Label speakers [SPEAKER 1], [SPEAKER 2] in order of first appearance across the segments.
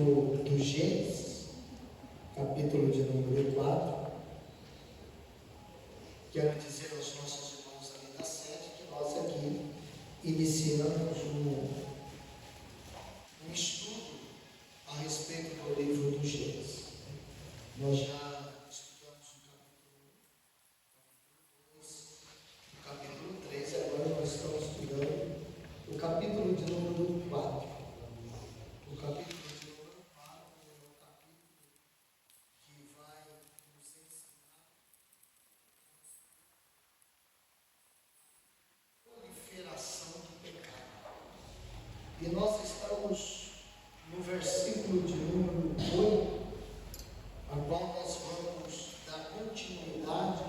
[SPEAKER 1] livro do Gênesis, capítulo de número 4, quero dizer aos nossos irmãos ali da sede que nós aqui iniciamos um estudo a respeito do livro do Gênesis. Nós já estudamos o capítulo 2, o capítulo 3, agora nós estamos estudando o capítulo de número 4. O capítulo de número 4 é o capítulo que vai nos ensinar a proliferação do pecado. E nós estamos no versículo de número 8, a qual nós vamos dar continuidade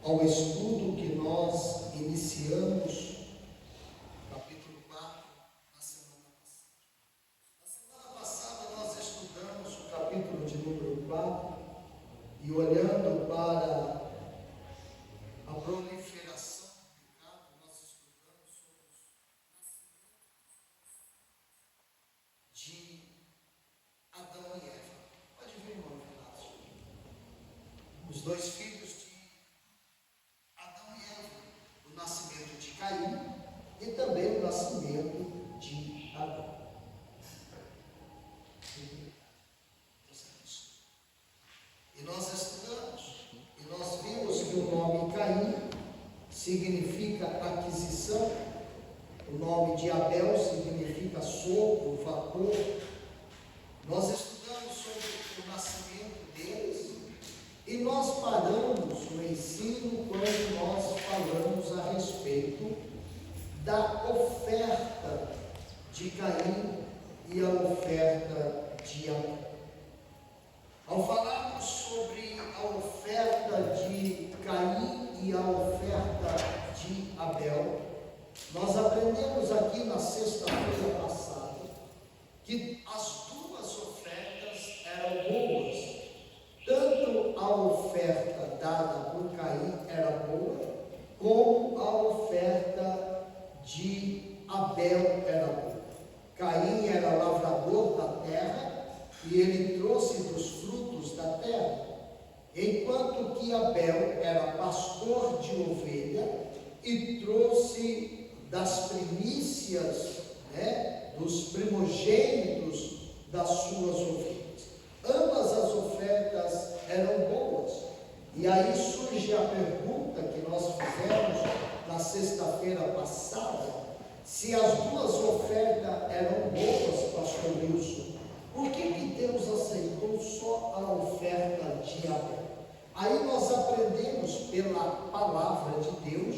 [SPEAKER 1] ao estudo que nós iniciamos, capítulo 4, na semana passada. Na semana passada nós estudamos o capítulo de número 4 e olhando para a proliferação do pecado, nós estudamos sobre o nascimento de Adão e Eva. Pode vir, irmão Renato. Os dois filhos de Adão e Eva, o nascimento de Caim e também o nascimento de Abel. E nós estudamos, e nós vimos que o nome Caim significa aquisição, o nome de Abel significa sopro, vapor. Nós estudamos sobre o nascimento deles e nós paramos no ensino quando nós falamos a respeito da oferta de Caim e a oferta de Abel. Ao falarmos sobre a oferta de Caim e a oferta de Abel, nós aprendemos aqui na sexta-feira passada que as duas ofertas eram boas. Tanto a oferta dada por Caim era boa, como a oferta de Abel era boa. Caim era lavrador da terra e ele trouxe dos frutos da terra, enquanto que Abel era pastor de ovelha e trouxe das primícias, dos primogênitos das suas ovelhas. Ambas as ofertas eram boas. E aí surge a pergunta que nós fizemos na sexta-feira passada: se as duas ofertas eram boas, pastor Wilson, por que Deus aceitou só a oferta de Abel? Aí nós aprendemos pela palavra de Deus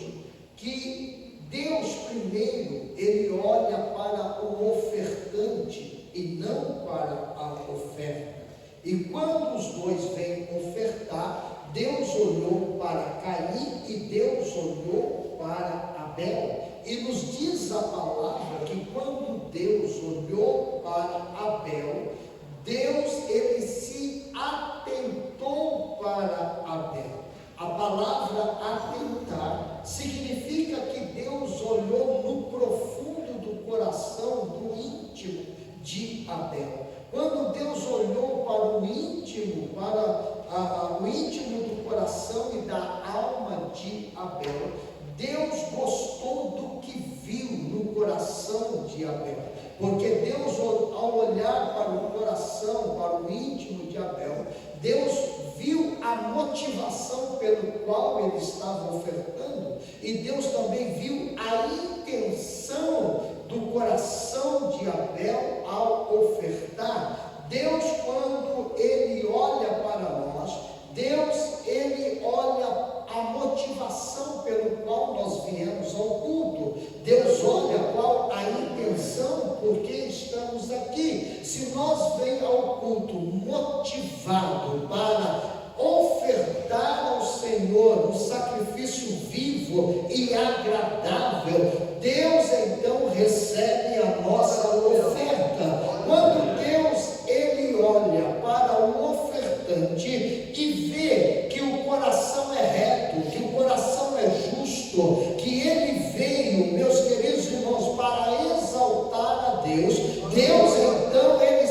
[SPEAKER 1] que Deus primeiro, ele olha para o ofertante e não para a oferta. E quando os dois vêm ofertar, Deus olhou para Caim e Deus olhou para Abel. E nos diz a palavra que quando Deus olhou para Abel, Deus, ele se atentou para Abel. A palavra atentar significa que Deus olhou no profundo do coração, do íntimo de Abel. Quando Deus olhou para o íntimo, o íntimo do coração e da alma de Abel, Deus gostou do que viu no coração de Abel. Porque Deus, ao olhar para o coração, para o íntimo de Abel, Deus viu a motivação pelo qual ele estava ofertando, e Deus também viu a intenção do coração de Abel ao ofertar. Deus, quando ele olha para nós, Deus, ele olha a motivação pelo qual nós viemos ao culto. Deus olha qual a intenção por que estamos aqui. Se nós vem ao culto motivado para ofertar ao Senhor um sacrifício vivo e agradável, Deus então recebe a nossa oferta. Quando Deus, ele olha para o ofertante e vê que o coração é reto, que o coração é justo, que ele veio, meus queridos irmãos, para exaltar a Deus, Deus então, ele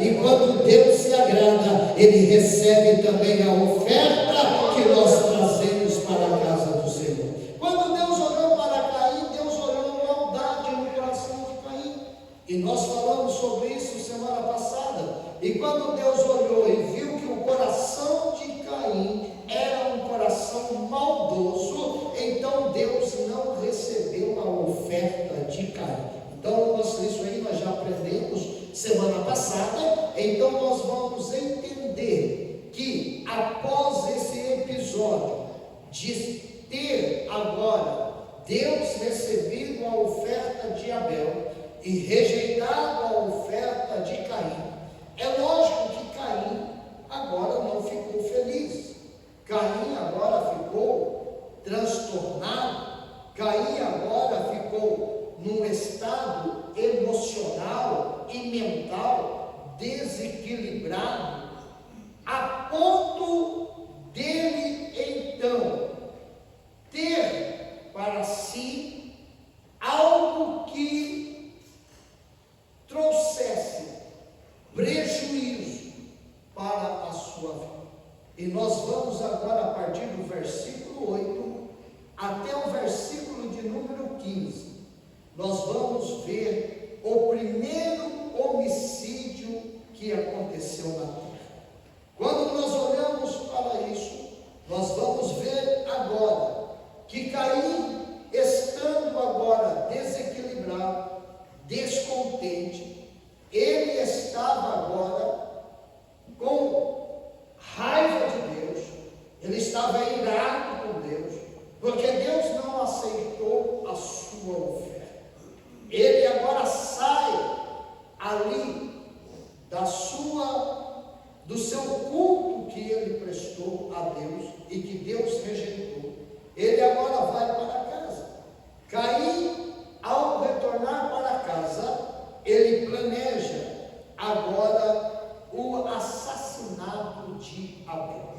[SPEAKER 1] E quando Deus se agrada, Ele recebe também a oferta que nós trazemos para a casa do Senhor. Quando Deus olhou para Caim, Deus olhou maldade no coração de Caim. E nós falamos sobre isso semana passada. E quando Deus olhou e viu que o coração de Caim era um coração maldoso, então Deus não recebeu a oferta de Caim. Então, isso aí nós já aprendemos semana passada. Então nós vamos entender que após esse episódio de ter agora Deus recebido a oferta de Abel e rejeitado a oferta de Caim, é lógico que Caim agora não ficou feliz. Caim agora ficou transtornado. Caim agora ficou num estado emocional e mental desequilibrado, a ponto dele então ter para si algo que trouxesse prejuízo para a sua vida. E nós vamos agora, a partir do versículo 8 até o versículo de número 15, nós vamos ver o primeiro homicídio que aconteceu na terra. Quando nós olhamos para isso, nós vamos ver agora que Caim, estando agora desequilibrado, descontente, ele estava agora com raiva de Deus, ele estava irado com Deus, porque Deus não aceitou a sua oferta. Ele agora sai ali do seu culto que ele prestou a Deus e que Deus rejeitou. Ele agora vai para casa. Caim, ao retornar para casa, ele planeja agora o assassinato de Abel.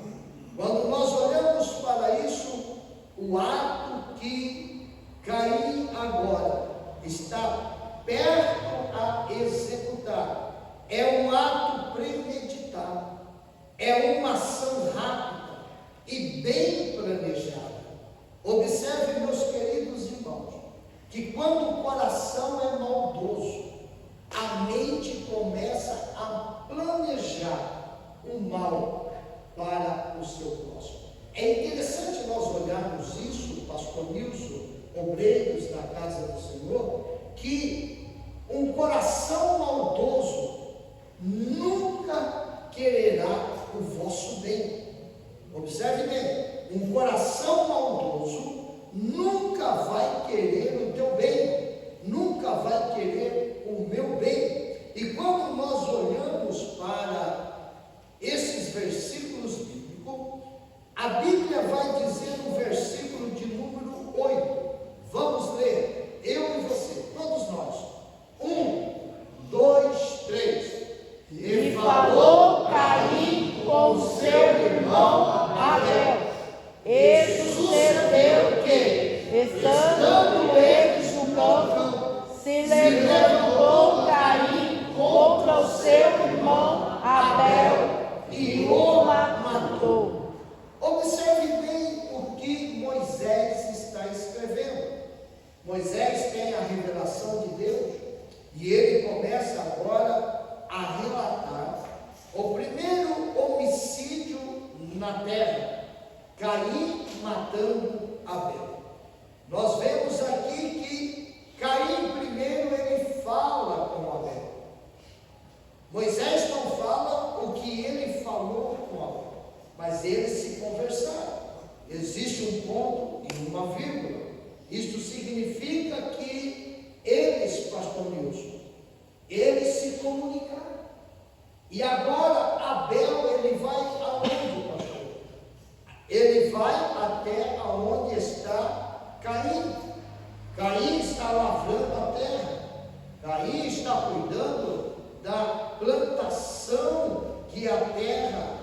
[SPEAKER 1] Quando nós olhamos para isso, o ato que Caim agora está perto a executar é um ato premeditado, é uma ação rápida e bem planejada. Observe, meus queridos irmãos, que quando o coração é maldoso, a mente começa a planejar o mal para o seu próximo. É interessante nós olharmos isso, pastor Nilson, obreiros da casa do Senhor, que um coração maldoso nunca quererá o vosso bem. Observe bem, um coração maldoso nunca vai querer o teu bem, nunca vai querer o meu bem. E quando nós olhamos para esses versículos bíblicos, a Bíblia vai dizer no versículo de número 8, vamos ler, eu e você, todos nós, 1, 2, 3.
[SPEAKER 2] E falou Caim com seu irmão Abel. E sucedeu que, estando eles no campo, se levantou Caim contra o seu irmão Abel e o matou.
[SPEAKER 1] Observe bem o que Moisés está escrevendo. Moisés tem a revelação de Deus e ele começa agora a relatar o primeiro homicídio na terra, Caim matando Abel. Nós vemos aqui que Caim primeiro ele fala com Abel. Moisés não fala o que ele falou com Abel, mas eles se conversaram. Existe um ponto e uma vírgula. Isto significa que eles, pastor Nilson, eles se comunicaram. E agora Abel, ele vai aonde, pastor? Ele vai até aonde está Caim. Caim está lavrando a terra. Caim está cuidando da plantação que a terra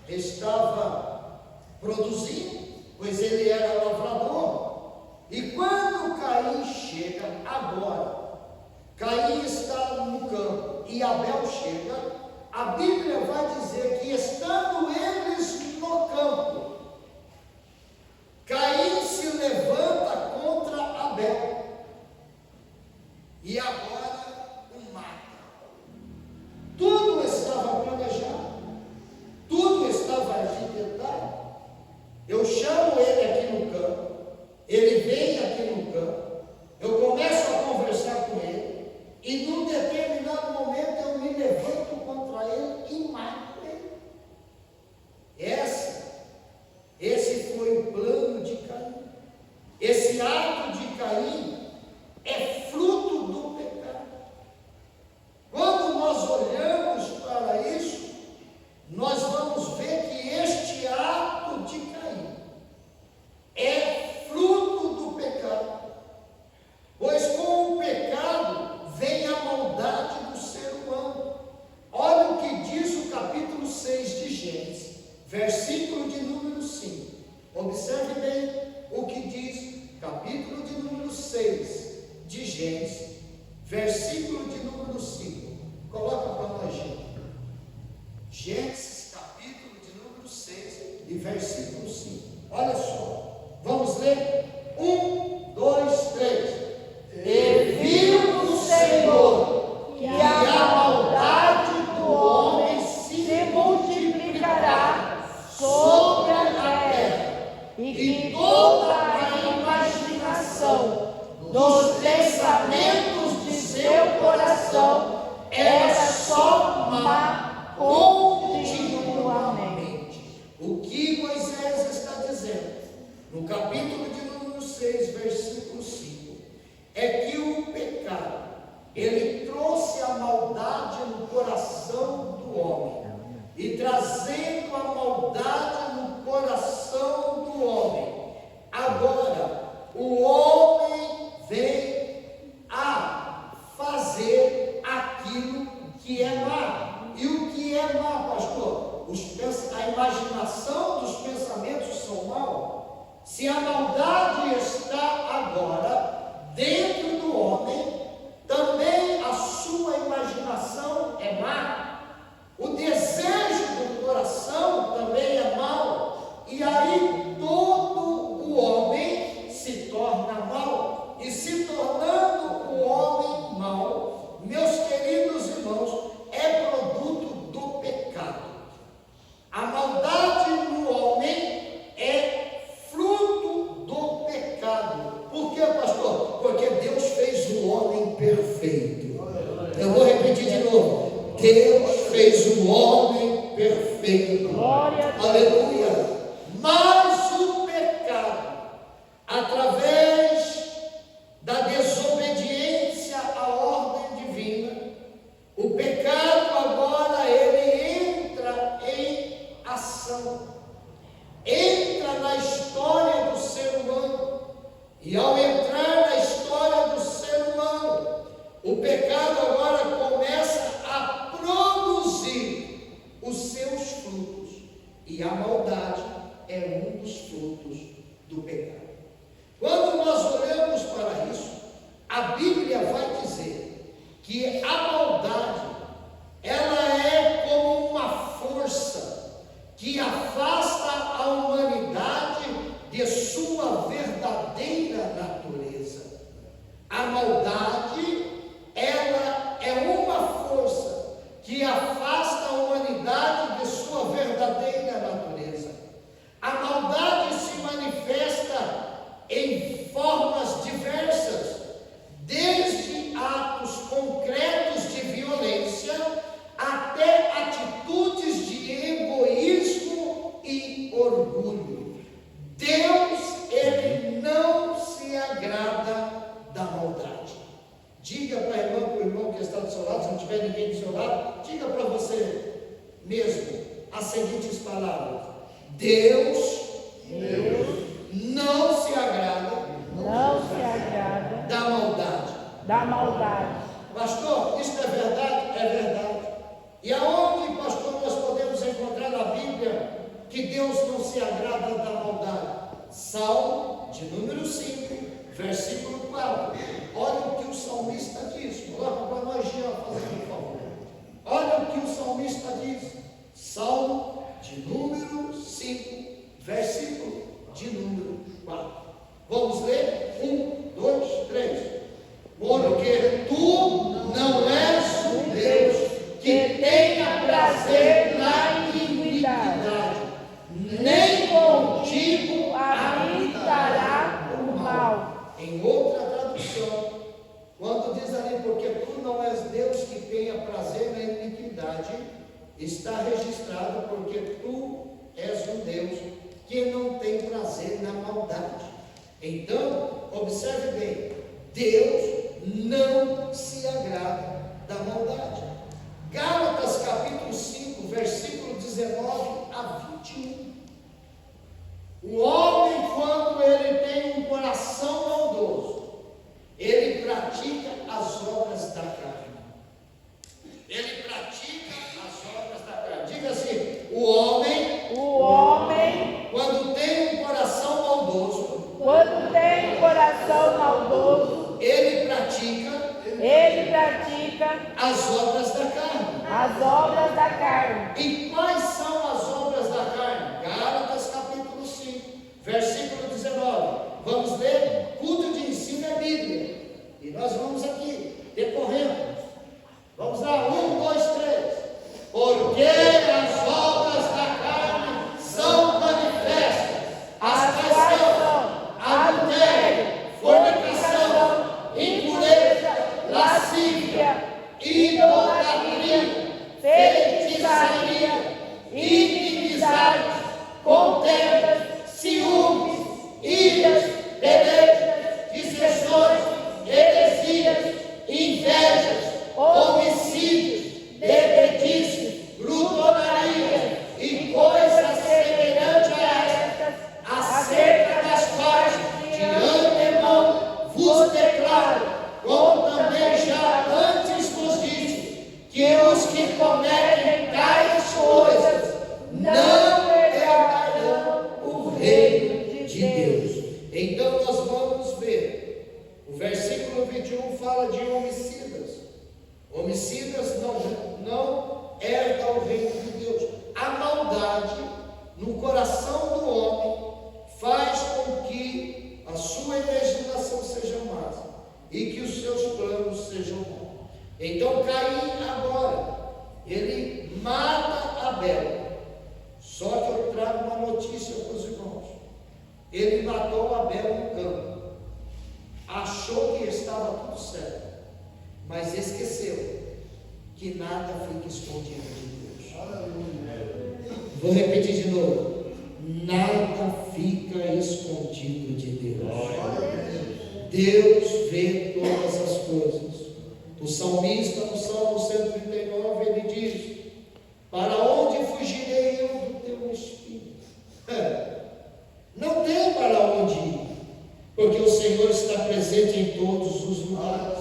[SPEAKER 1] estava produzindo, pois ele era lavrador. E quando Caim chega agora, Caim está no campo e Abel chega, a Bíblia vai dizer que estando eles no campo, Caim se levanta contra Abel e agora o mata. Tudo estava planejado, tudo estava arquitetado. Eu chamo ele aqui no campo, ele vem aqui no campo, eu começo a conversar com ele, e num determinado momento eu me levanto contra ele e mato ele. Esse foi o plano de Caim. Esse ato de Caim é fruto do pecado. Quando nós olhamos para isso, nós vamos ver que este ato de Caim é fruto do pecado, pois com o pecado vem a maldade do ser humano. Olha o que diz o capítulo 6 de Gênesis, versículo de número 5. Observe bem o que diz, capítulo de número 6 de Gênesis, versículo de número 5. Coloca para nós, gente. Gênesis, capítulo de número 6 e versículo 5. Olha só, vamos ler? 1, 2, 3.
[SPEAKER 2] E viu o Senhor que a maldade do homem se multiplicará sobre a terra, e que toda a imaginação dos pensamentos de seu coração era só má continuamente.
[SPEAKER 1] O que Moisés está dizendo no capítulo de número 6, versículo 5, é que o pecado, ele trouxe a maldade no coração do homem, e trazendo a maldade no coração do homem, agora o homem vem a fazer aquilo que é má. E o que é má, pastor? A imaginação dos pensamentos são mal. Se a maldade está agora dentro do homem, também a sua imaginação é má. O desejo do coração também é mau. E aí todo o homem se torna mau. E se tornando o homem mau, meus queridos irmãos, é produto do pecado. A maldade no homem é fruto do pecado. Por quê, pastor? Porque Deus fez o homem perfeito. Eu vou repetir de novo. Deus fez o homem perfeito.
[SPEAKER 2] Glória a Deus.
[SPEAKER 1] Aleluia. Mas o pecado, através da desobediência à ordem divina, o pecado agora ele entra em ação, entra na história do ser humano, e ao entrar na história do ser humano, o pecado agora começa a produzir os seus frutos, e a maldade é um dos frutos do pecado. Quando nós olhamos para isso, a Bíblia vai dizer que a maldade, ela é como uma força que afasta a humanidade de sua verdadeira natureza. A maldade, ela é uma força que afasta a humanidade de sua verdadeira natureza. A maldade se manifesta em formas diversas, desde atos concretos de violência até atitudes de egoísmo e orgulho. Deus, ele não se agrada da maldade. Diga para o irmão que está do seu lado, se não tiver ninguém do seu lado, diga para você mesmo as seguintes palavras: Deus não se agrada da maldade. Pastor, isso é verdade? É verdade. E aonde, pastor, nós podemos encontrar na Bíblia que Deus não se agrada da maldade? Salmo de número 5, versículo 4. Olha o que o salmista diz. Coloca para nós, Jean, por favor. Olha o que o salmista Deus que tenha prazer na iniquidade, está registrado, porque tu és um Deus que não tem prazer na maldade. Então, observe bem, Deus não se agrada da maldade. Gálatas capítulo 5, versículo 19 a 21. O homem, quando ele tem um coração maldoso, ele pratica as obras da carne. Ele pratica as obras da carne. Diga assim: o homem, quando tem um coração maldoso, ele pratica as obras da carne. E quais são as obras da carne? Gálatas capítulo 5, versículo 19. Vamos ler? Culto de ensino é Bíblia. E nós vamos aqui, decorrendo. Vamos lá, 1, 2, 3. Porque as obras da carne são manifestas, as quais são adultério, fornicação, impureza, lascívia, idolatria, feitiçaria, inimizades, contendas, ciúmes, iras, pelejas, dissensões, heresias, invejas, homicídios, bebedices, glutonaria e coisas semelhantes a estas, acerca das quais de antemão vos declaro, como também já antes vos disse, que os que cometem tais coisas não herdarão o reino de Deus. Então nós vamos ver, o versículo 21 fala de homicídios. Homicidas não herdam o reino de Deus. A maldade no coração do homem faz com que a sua imaginação seja má e que os seus planos sejam bons. Então Caim agora, ele mata Abel. Só que eu trago uma notícia para os irmãos. Ele matou Abel no campo. Achou que estava tudo certo, mas esqueceu que nada fica escondido de Deus. Vou repetir de novo: nada fica escondido de Deus. Deus vê todas as coisas. O salmista, no Salmo 139, ele diz: para onde fugirei eu do teu espírito? Não tem para onde ir, porque o Senhor está presente em todos os lugares.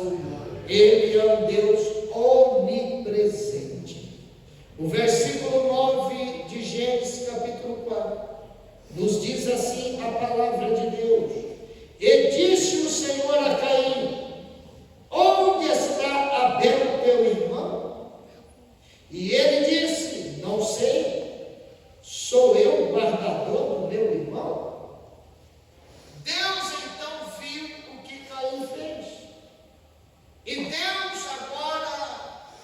[SPEAKER 1] Ele é um Deus onipresente. O versículo 9 de Gênesis capítulo 4 nos diz assim a palavra de Deus: e disse o Senhor a Caim: onde está Abel teu irmão? E ele disse: não sei, sou eu o guardador do meu irmão? Deus então viu o que Caim fez. E Deus agora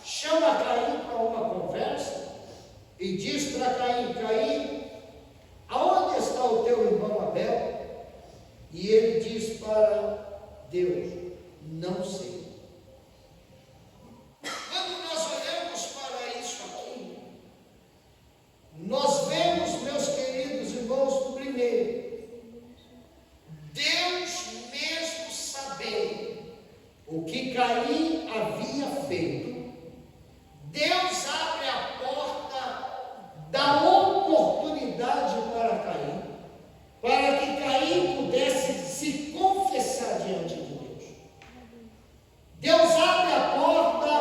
[SPEAKER 1] chama Caim para uma conversa e diz para Caim: Caim, aonde está o teu irmão Abel? E ele diz para Deus: não sei. Quando nós olhamos para isso aqui, nós vemos, meus queridos irmãos, primeiro, Deus mesmo sabendo o que Caim havia feito, Deus abre a porta da oportunidade para Caim, para que Caim pudesse se confessar diante de Deus. Deus abre a porta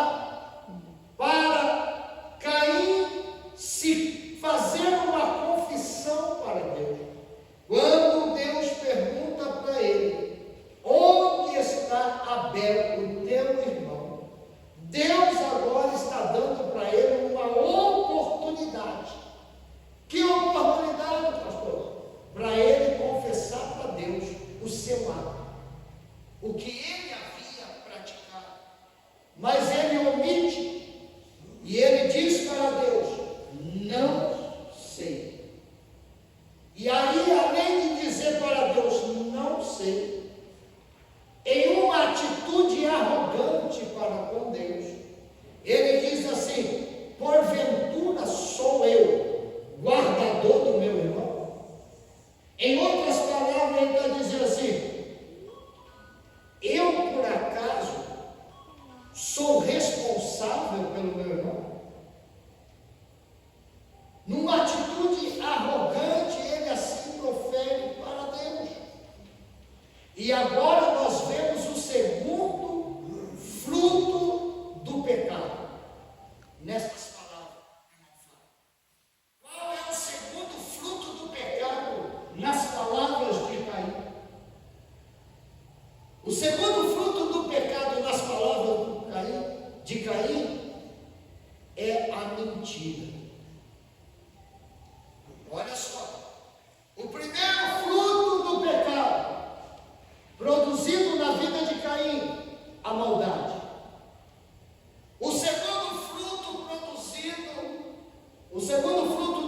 [SPEAKER 1] para Caim se fazer uma confissão para Deus. Quando Deus pergunta para ele: onde está Abel, o teu irmão? Deus agora está dando para ele uma oportunidade. Que oportunidade, pastor? Para ele confessar para Deus o seu ato, o que ele havia praticado. Mas ele omite e ele diz para Deus: não sei. E aí, além de dizer para Deus não sei, em uma atitude arrogante para com Deus, meu irmão. Numa atitude arrogante, ele assim profere para Deus. E agora nós vemos o segundo fruto do pecado. Nessas palavras, irmão Flávio. Qual é o segundo fruto do pecado nas palavras de Caim? O segundo fruto do pecado nas palavras de Caim é a mentira. Olha só, o primeiro fruto do pecado produzido na vida de Caim, a maldade. O segundo fruto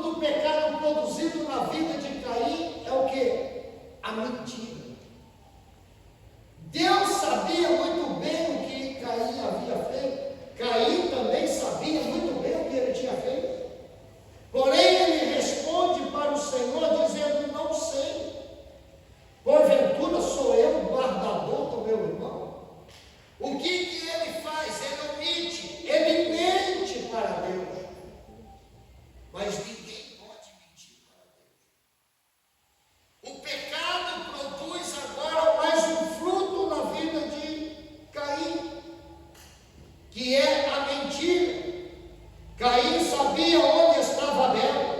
[SPEAKER 1] do pecado produzido na vida de Caim é o quê? A mentira. Deus sabia muito bem o que Caim havia feito. Caim também sabia muito bem o que ele tinha feito. Porém, ele responde para o Senhor dizendo: não sei. Porventura sou eu o guardador do meu irmão? O que ele faz? Ele omite, ele mente para Deus. Mas ninguém pode mentir para Deus. O pecado produz agora mais um fruto na vida de Caim, que é a mentira. Caim sabia onde estava Abel.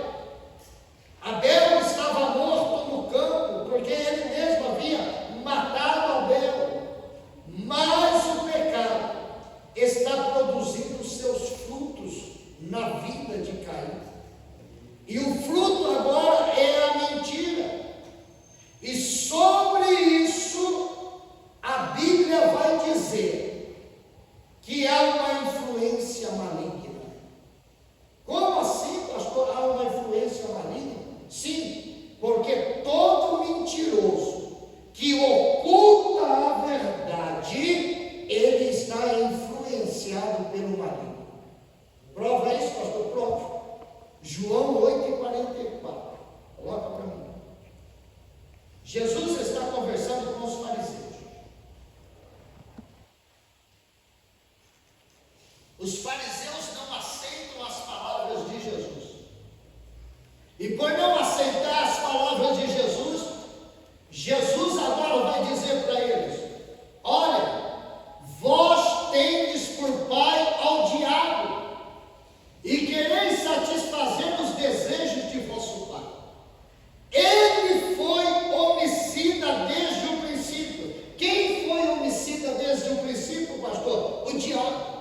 [SPEAKER 1] Abel estava morto no campo, porque ele mesmo havia matado Abel. Mas o pecado está produzindo seus frutos na vida de Caim. E o fruto agora é a mentira. E sobre isso, a Bíblia vai dizer que há uma influência maligna. Como assim, pastor, há uma influência maligna? Sim, porque todo mentiroso que oculta a verdade, ele está influenciado pelo maligno. Prova isso, pastor, prova. João 8,44. Coloca para mim. Jesus está conversando com os fariseus. Os fariseus não aceitam as palavras de Jesus. E por não aceitar as palavras de Jesus, Jesus agora vai dizer para eles: olha, vós tendes por pai ao diabo, e quereis satisfazer os desejos de vosso pai. Ele foi homicida desde o princípio. Quem foi homicida desde o princípio, pastor? O diabo.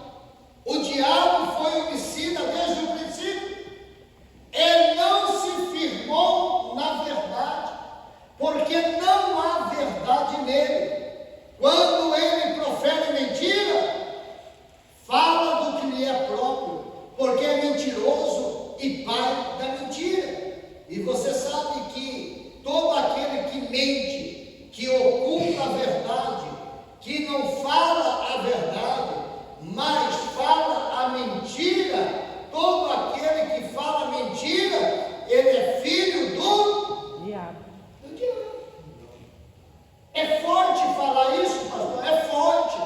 [SPEAKER 1] O diabo foi homicida desde o princípio. Ele não se firmou na verdade, porque não há verdade nele. Quando ele profere mentira, fala do que lhe é próprio, porque é mentiroso e pai da mentira. E você sabe que todo aquele que mente, que oculta a verdade, que não fala a verdade, mas fala a mentira, todo aquele que fala mentira, ele é filho do diabo. É forte falar isso, pastor? É forte.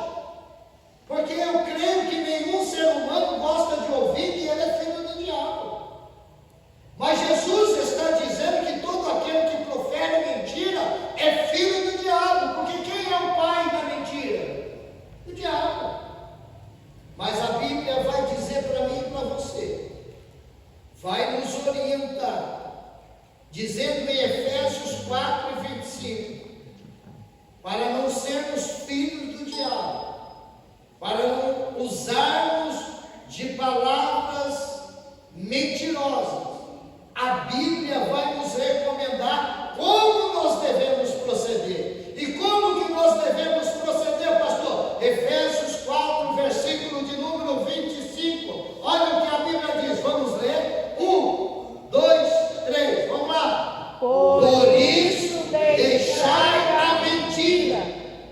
[SPEAKER 1] Porque eu creio que nenhum ser humano gosta de ouvir que ele é filho do diabo. Mas Jesus está dizendo que todo aquele que profere mentira é filho do diabo. Porque quem é o pai da mentira? O diabo. Mas a Bíblia vai dizer para mim e para você, vai nos orientar, dizendo em Efésios 4:25, para não sermos filhos do diabo, para não usarmos de palavras mentirosas. A Bíblia vai nos recomendar como nós devemos proceder. E como que nós devemos proceder, pastor? Efésios 4, versículo de número 25. Olha o que a Bíblia diz. Vamos ler? 1, 2, 3. Vamos lá. Por isso, deixai a mentira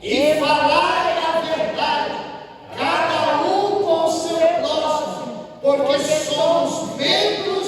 [SPEAKER 1] e falai a verdade, cada um com o seu próximo, porque somos membros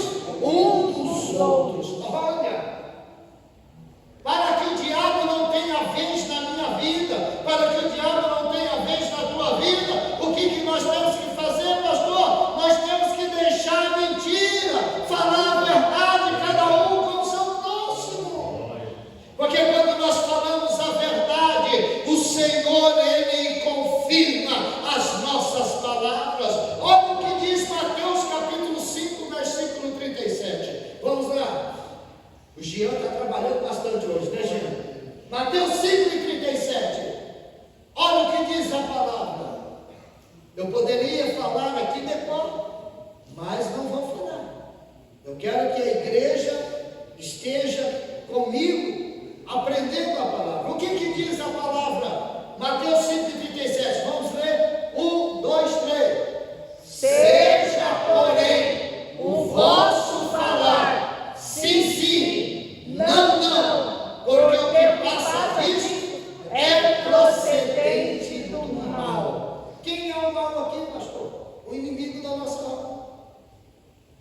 [SPEAKER 1] Eu poderia falar aqui depois, mas não vou falar. Eu quero que a igreja esteja comigo, aprendendo a palavra. O que diz a palavra? Mateus 5,37. Vamos ler? 1, 2, 3. Seja, porém, o vosso falar sim, sim, não, não, porque o que passa disso é procedente do mal. Quem é o mal aqui, pastor? O inimigo da nossa alma.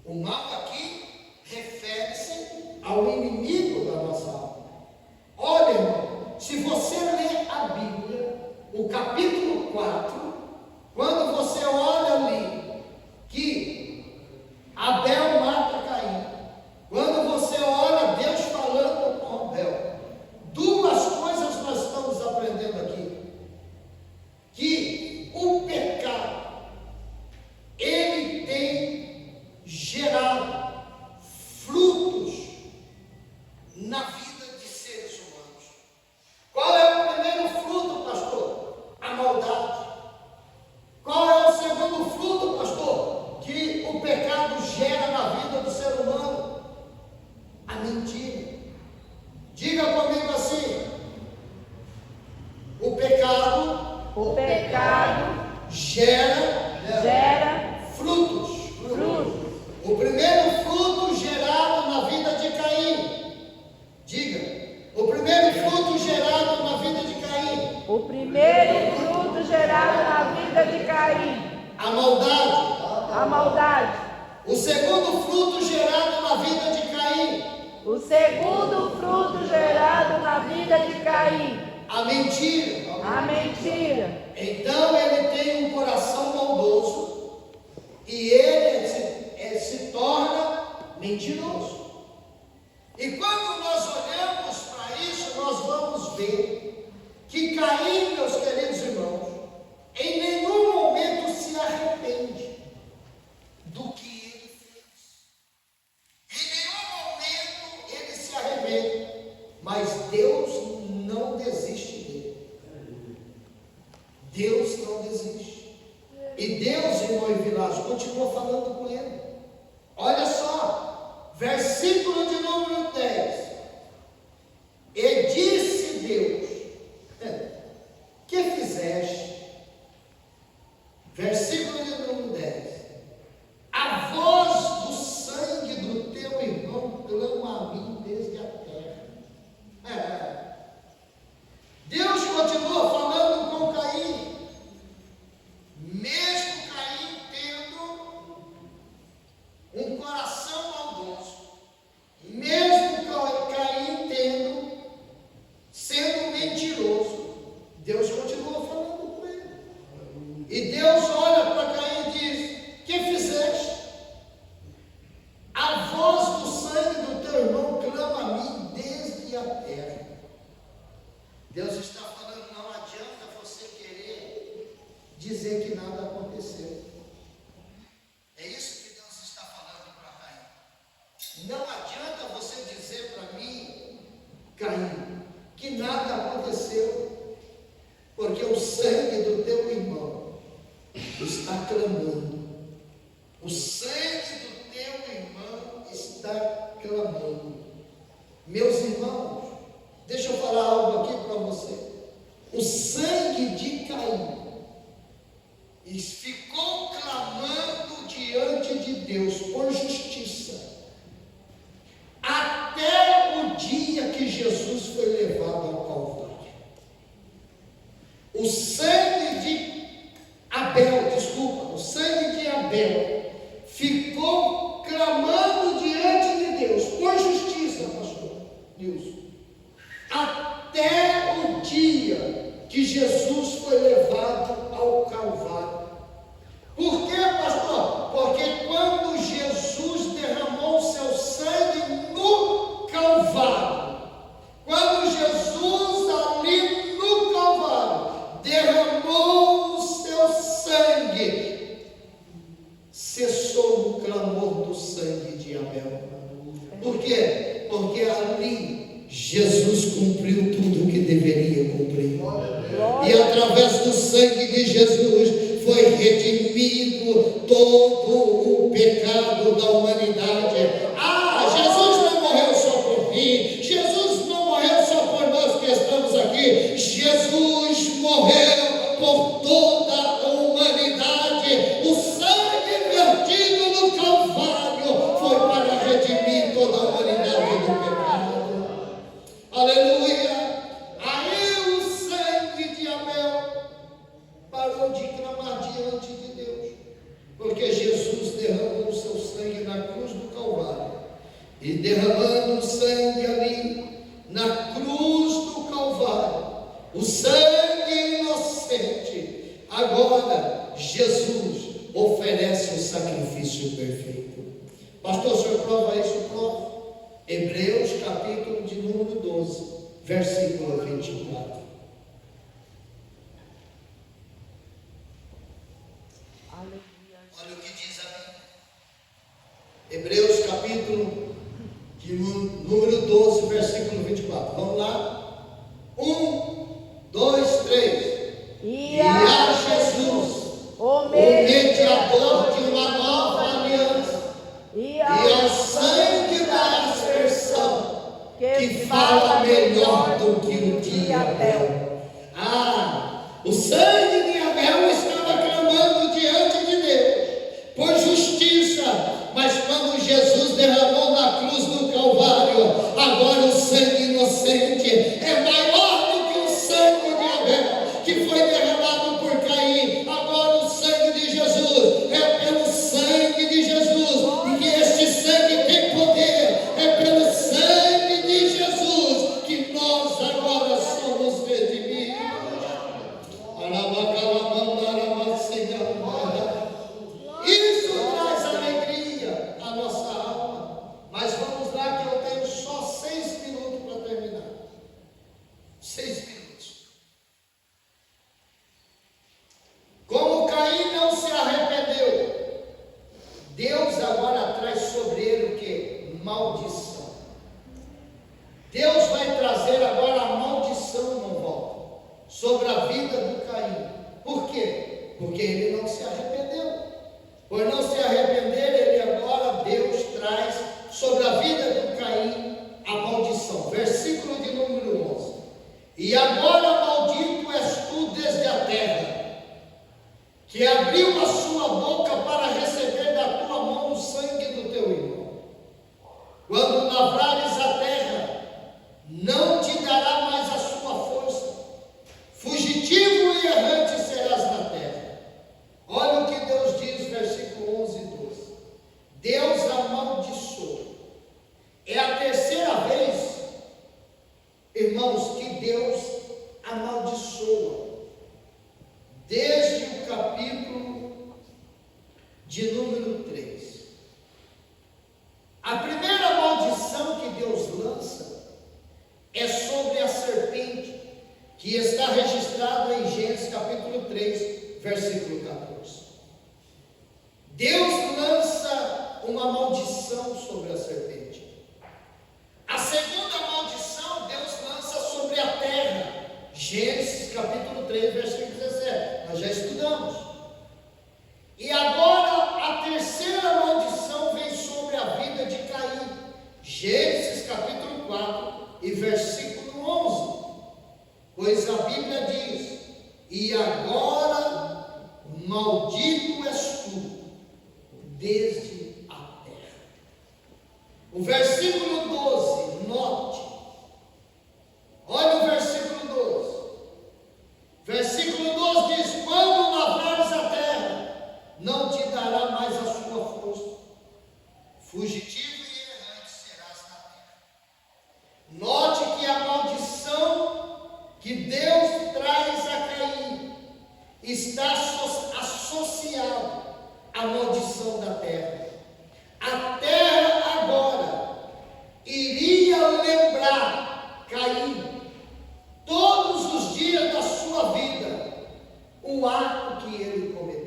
[SPEAKER 1] O mal aqui refere-se ao inimigo da nossa alma. Olha, irmão, se você ler a Bíblia, o capítulo 4, quando você olha ali, que Abel mata Caim, quando você olha Deus falando com Abel, duas coisas nós estamos aprendendo aqui: que o pecado, ele tem gerado frutos na vida de seres humanos. Qual é o primeiro fruto, pastor? A maldade. Qual é o segundo fruto, pastor, que o pecado gera na vida do ser humano? A mentira. Diga comigo assim: o pecado gera frutos. O primeiro fruto gerado na vida de Caim. Diga, o primeiro fruto gerado na vida de Caim.
[SPEAKER 2] O primeiro fruto gerado na vida de Caim.
[SPEAKER 1] A maldade.
[SPEAKER 2] A maldade.
[SPEAKER 1] O segundo fruto gerado na vida de Caim.
[SPEAKER 2] O segundo fruto gerado na vida de Caim.
[SPEAKER 1] A mentira.
[SPEAKER 2] A mentira.
[SPEAKER 1] Então ele tem um coração maldoso e ele se torna mentiroso. E quando nós olhamos para isso, nós vamos ver que Caim, meus queridos irmãos, em nenhum momento se arrepende do que ele fez. Em nenhum momento ele se arrepende, mas Deus não desiste dele. Deus não desiste. E Deus, irmão Evilásio, continua falando com ele. Olha só, versículo de número 10. E disse Deus: que fizeste? Versículo de número 10. A voz do sangue do teu irmão clama a mim desde a terra. Deus continua falando com Caim, mesmo Caim tendo um coração maldoso, mesmo Caim sendo mentiroso, Deus continua falando com ele. E Deus olha para Caim e diz: que fizeste? A voz do sangue do teu irmão clama a mim desde a terra. Deus está falando: não adianta você querer dizer que nada aconteceu. É isso que Deus está falando para Caim. Não adianta você dizer para mim, Caim, que nada aconteceu, porque o sangue do teu irmão está clamando. O sangue do teu irmão está clamando. Meus irmãos, deixa eu falar algo aqui para você. O sangue de Caim ficou clamando diante de Deus por justiça, até o dia que Jesus foi levado ao Calvário. O sangue de Abel ficou clamando diante de Deus por justiça, pastor Nilson, até o dia que Jesus foi levado ao Calvário. Por quê, pastor? Porque quando Jesus derramou seu sangue no Calvário, quando Jesus ali no Calvário derramou o seu sangue, cessou o clamor do sangue de Abel. Por quê? Porque ali Jesus cumpriu tudo o que deveria cumprir. E através do sangue de Jesus foi redimido todo o pecado da humanidade. Jesus não morreu só por mim, Jesus não morreu só por nós que estamos aqui, Jesus morreu por toda a humanidade. O sangue vertido no Calvário foi para redimir toda a humanidade do pecado. Aleluia! Aí o sangue de Abel parou de clamar diante de Deus, porque Jesus derramou o seu sangue na cruz do Calvário, e derramando o sangue ali na cruz do Calvário, o sangue inocente, agora Jesus oferece o sacrifício perfeito. Pastor, o senhor prova isso? Prova. Hebreus capítulo de número 12, versículo 24. Olha o que diz a Bíblia. Hebreus capítulo de número 12, versículo 24. Vamos lá? 1, 2, 3. E a Jesus, o mediador de uma nova aliança, e ao sangue da aspersão, que fala melhor do que o de Abel. O sangue de Abel estava clamando diante de Deus por justiça, mas quando Jesus derramou na cruz do Calvário, agora o sangue inocente é maior do que o sangue de Abel, que foi derramado por Caim. Agora o sangue de Jesus é pelo sangue de Jesus, e que este sangue tem poder. É pelo sangue de Jesus que nós agora somos redimidos. Isso traz alegria à nossa alma. Mas vamos lá, que eu tenho só 6 minutos para terminar. 6 minutos. Como Caim não se arrependeu, Deus agora traz sobre ele o que? Maldição. Deus vai trazer agora a maldição no volta sobre a vida do Caim. Por quê? Porque ele não se arrependeu. Por não se arrepender, ele agora, Deus traz sobre a vida do Caim a maldição. Versículo de número 11. E agora maldito és tu desde a terra, que abriu a sua boca para receber da tua mão o sangue do teu irmão. Quando lavrares a terra, não te dará mais a sua força. Fugitivo e errante serás na terra. Olha o que Deus diz, versículo 11 e 12. Deus amaldiçoou. É a terceira vez, irmãos, que Deus amaldiçoa. Desde o capítulo de número 3. A primeira maldição que Deus lança é sobre a serpente, que está registrado em Gênesis capítulo 3, versículo 14. Deus lança uma maldição sobre a serpente. A segunda maldição Deus lança sobre a terra. Gênesis capítulo 3, versículo 17. Nós já estudamos. E agora a terceira maldição vem sobre a vida de Caim. Gênesis capítulo 4 e versículo 11. Pois a Bíblia diz: e agora maldito és tu desde a terra. O versículo 12, note. Olha o versículo 12. Versículo 12 diz: quando lavrares a terra, não te dará mais a sua força. Fugitivo e errante serás na terra. Note que a maldição que Deus traz a Caim está associada à maldição da terra. A terra agora iria lembrar Caim todos os dias da sua vida o ato que ele cometeu.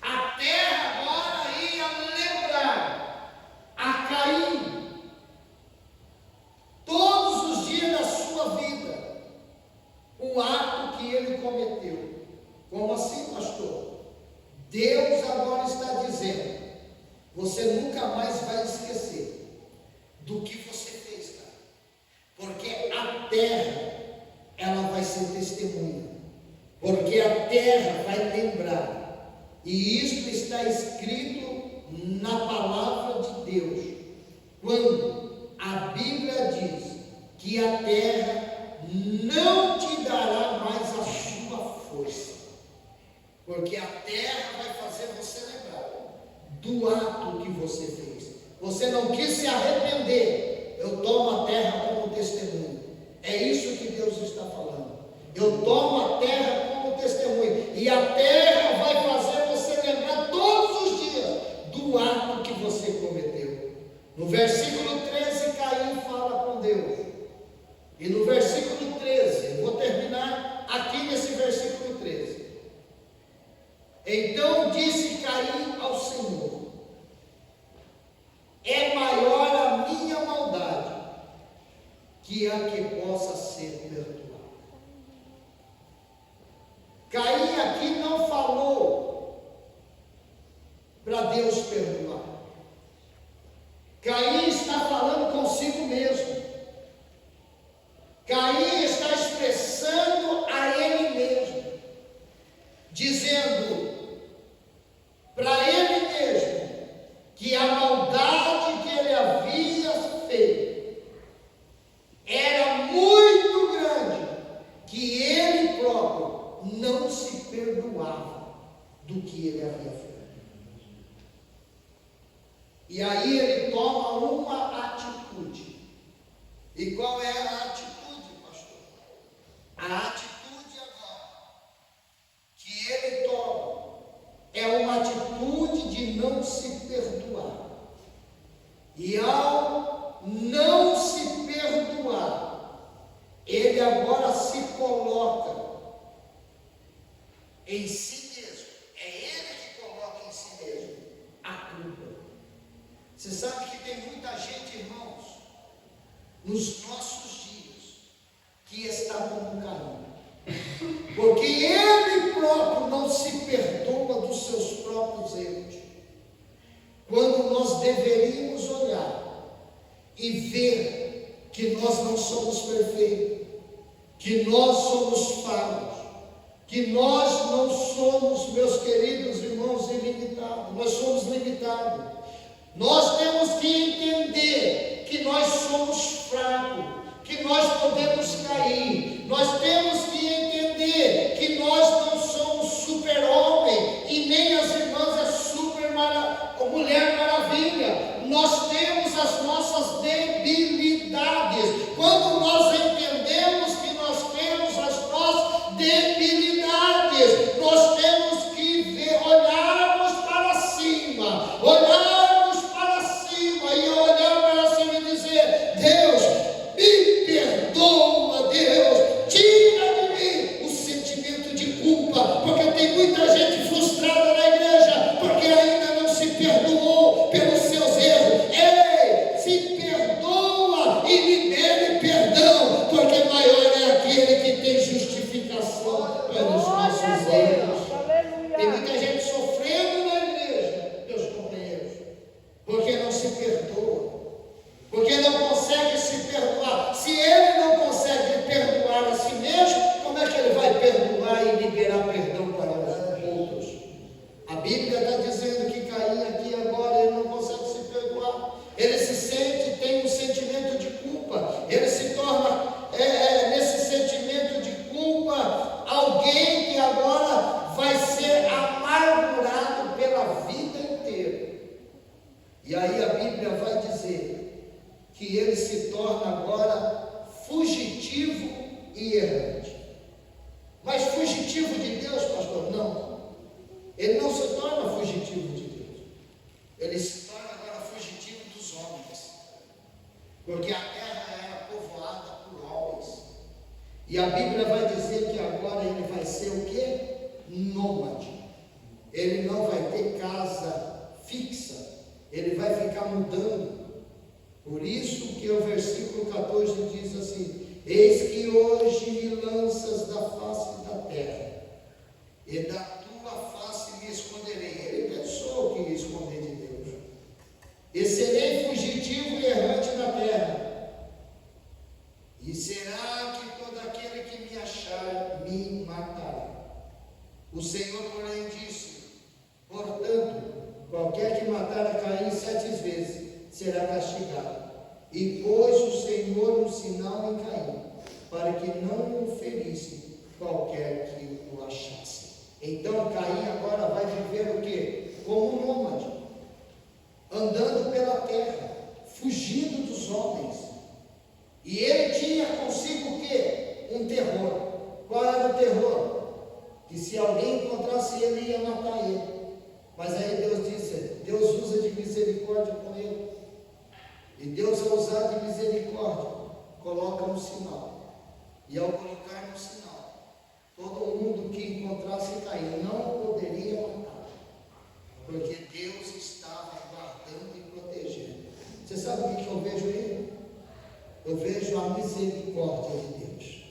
[SPEAKER 1] A terra agora ia lembrar a Caim todos os dias da sua vida o ato que ele cometeu. Como assim, pastor? Deus agora está dizendo: você nunca mais vai esquecer do que você fez, cara. Porque a terra, ela vai ser testemunha. Porque a terra vai lembrar. E isso está escrito na palavra de Deus. Quando a Bíblia diz que a terra não te dará mais a sua força. Porque a terra vai fazer você lembrar do ato que você fez. Você não quis se arrepender. Eu tomo a terra como testemunho. É isso que Deus está falando. Eu tomo a terra como testemunho. E a terra vai fazer você lembrar todos os dias do ato que você cometeu. No versículo 13, Caim fala com Deus. E no versículo 13, eu vou terminar aqui nesse versículo 13. Então disse Caim ao Senhor: é maior a minha maldade que a que possa ser perdoada. Caim aqui não falou para Deus perdoar. Caim está falando consigo mesmo. Caim está expressando a ele mesmo, dizendo para ele mesmo que a maldade que ele havia feito era muito grande, que ele próprio não se perdoava do que ele havia feito. E aí ele toma uma atitude. E qual é a atitude, pastor? A atitude agora que ele toma é uma atitude de não se perdoar. E ao não se perdoar, ele agora se coloca em si mesmo. É ele que coloca em si mesmo a culpa. Você sabe que tem muita gente, irmãos, nos nossos dias, que está como Caim, porque ele próprio não se perdoa dos seus próprios erros, quando nós deveríamos olhar e ver que nós não somos perfeitos, que nós somos falhos, que nós não somos, meus queridos irmãos, ilimitados, nós somos limitados. Nós temos que entender que nós somos fracos, que nós podemos cair. Nós temos que entender que nós não somos super-homem e nem as irmãs é mulher maravilha. Nós temos as nossas debilidades. Quando nós entendemos que nós temos as nossas debilidades, nós temos que olharmos para cima, e olhar para cima e dizer: Deus, me perdoa, Deus, tira de mim o sentimento de culpa, porque tem muita gente frustrada na igreja, porque ainda não se perdoou pelos seus erros. Ei, se perdoa e libere perdão, porque maior é aquele que tem justificação pelos nossos erros. Tem muita gente sofrendo na igreja, meus companheiros, porque não se perdoa, porque não consegue se perdoar. Se ele não consegue perdoar a si mesmo, como é que ele vai perdoar e liberar perdão para os outros? A Bíblia está dizendo que Caim aqui agora ele não consegue se perdoar. Ele se sente, tem um sentimento de culpa. Ele se torna nesse sentimento de culpa alguém que agora vai ser amargurado pela vida inteira. E aí a Bíblia vai dizer que ele se torna agora fugitivo e errante. Mas fugitivo de Deus, pastor? Não. Ele não se torna fugitivo de Deus. Ele se torna agora fugitivo dos homens. Porque a terra era povoada por homens. E a Bíblia vai dizer que agora ele vai ser o quê? Nômade. Ele não vai ter casa fixa. Ele vai ficar mudando. Por isso que o versículo 14 diz assim: eis que hoje me lanças da face da terra, e da tua face me esconderei. será castigado. E pôs o Senhor um sinal em Caim, para que não o ferisse qualquer que o achasse. Então Caim agora vai viver o quê? Como um nômade, andando pela terra, fugindo dos homens. E ele tinha consigo o quê? Um terror. Qual era o terror? Que se alguém encontrasse ele, ia matar ele. Mas aí Deus disse, Deus usa de misericórdia com ele. E Deus, ao usar de misericórdia, coloca um sinal. E ao colocar um sinal, todo mundo que encontrasse Caim não poderia matar, porque Deus estava guardando e protegendo. Você sabe o que eu vejo aí? Eu vejo a misericórdia de Deus.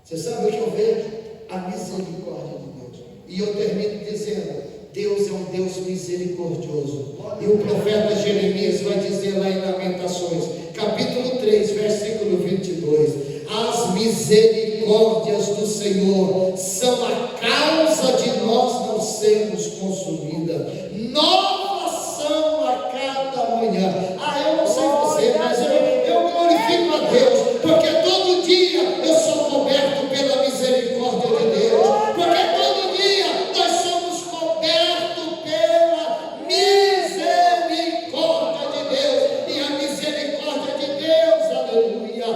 [SPEAKER 1] Você sabe o que eu vejo? A misericórdia de Deus. E eu termino dizendo, Deus é um Deus misericordioso. E o profeta Jeremias vai dizer lá em Lamentações, capítulo 3, versículo 22, as misericórdias do Senhor são a causa de nós não sermos consumidas. Novas são a cada manhã. Eu não sei você, mas eu glorifico a Deus, porque todo dia eu sou coberto pela misericórdia de Deus, porque todo dia nós somos cobertos pela misericórdia de Deus. E a misericórdia de Deus, aleluia, a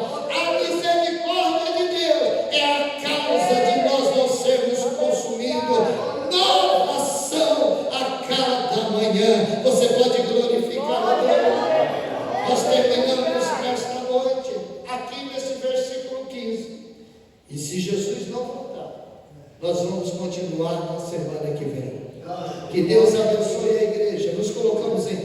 [SPEAKER 1] misericórdia de Deus é a causa de nós não sermos consumidos. Novas são a cada manhã. Você pode glorificar a Deus. Nós terminamos nesta noite aqui nesse versículo 15. E se Jesus não voltar, nós vamos continuar na semana que vem. Que Deus abençoe a igreja. Nos colocamos em